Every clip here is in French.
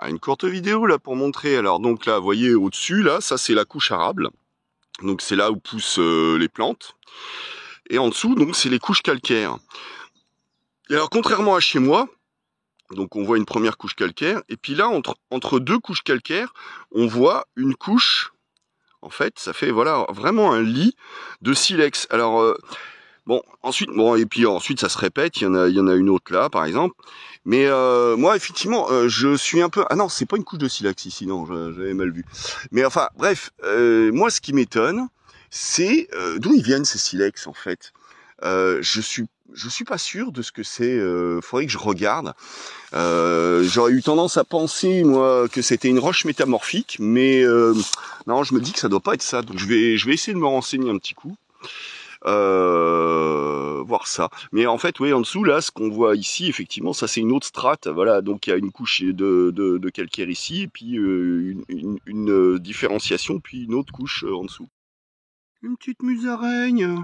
Une courte vidéo là pour montrer. Alors donc là, vous voyez au-dessus là, ça c'est la couche arable. Donc c'est là où poussent les plantes. Et en dessous, donc c'est les couches calcaires. Et alors contrairement à chez moi, donc on voit une première couche calcaire, et puis là entre deux couches calcaires, on voit une couche. En fait, ça fait voilà vraiment un lit de silex. Alors bon, ensuite, et puis ensuite ça se répète. Il y en a une autre là, par exemple. Mais moi, effectivement, je suis un peu. Ah non, c'est pas une couche de silex ici, non, j'avais mal vu. Mais enfin, bref, moi, ce qui m'étonne, c'est d'où ils viennent ces silex en fait. Je suis pas sûr de ce que c'est. Faudrait que je regarde. J'aurais eu tendance à penser moi que c'était une roche métamorphique, mais non, je me dis que ça doit pas être ça. Donc je vais essayer de me renseigner un petit coup. Voir ça. Mais en fait, oui, en dessous, là, ce qu'on voit ici, effectivement, ça c'est une autre strate. Voilà, donc il y a une couche de calcaire ici, et puis une différenciation, puis une autre couche en dessous. Une petite musaraigne.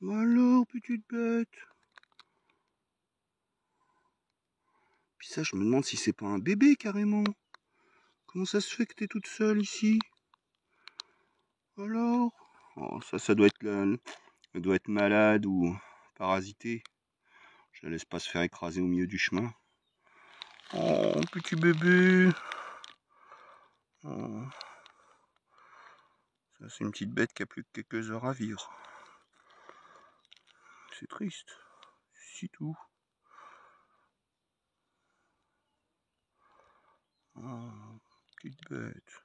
Alors, petite bête. Puis ça, je me demande si c'est pas un bébé carrément. Comment ça se fait que t'es toute seule ici? Alors? Oh, ça doit être elle doit être malade ou parasitée. Je la laisse pas se faire écraser au milieu du chemin. Oh, petit bébé. Oh. Ça, c'est une petite bête qui a plus que quelques heures à vivre. C'est triste. C'est tout. Oh, petite bête.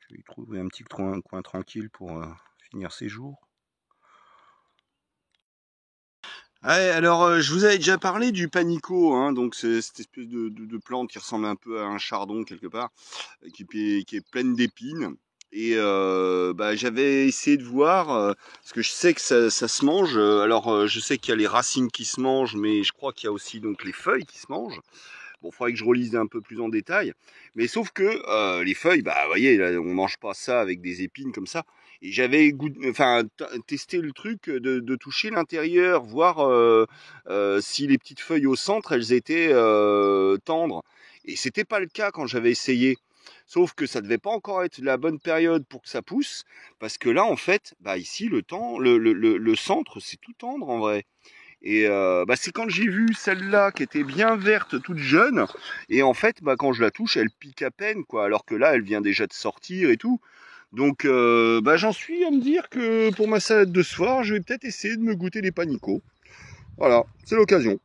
Je vais y trouver un petit coin tranquille pour finir ses jours. Ouais, alors je vous avais déjà parlé du panico, hein, donc c'est cette espèce de plante qui ressemble un peu à un chardon quelque part, qui est pleine d'épines. Et j'avais essayé de voir, parce que je sais que ça se mange. Alors je sais qu'il y a les racines qui se mangent, mais je crois qu'il y a aussi donc les feuilles qui se mangent. Bon, il faudrait que je relise un peu plus en détail. Mais sauf que les feuilles, vous voyez, là, on mange pas ça avec des épines comme ça. Et j'avais testé le truc de toucher l'intérieur, voir si les petites feuilles au centre, elles étaient tendres. Et c'était pas le cas quand j'avais essayé. Sauf que ça devait pas encore être la bonne période pour que ça pousse, parce que là, en fait, ici, le centre, c'est tout tendre en vrai. Et c'est quand j'ai vu celle-là qui était bien verte, toute jeune, et en fait, quand je la touche, elle pique à peine, quoi. Alors que là, elle vient déjà de sortir et tout. Donc, j'en suis à me dire que pour ma salade de ce soir, je vais peut-être essayer de me goûter les panicots. Voilà, c'est l'occasion.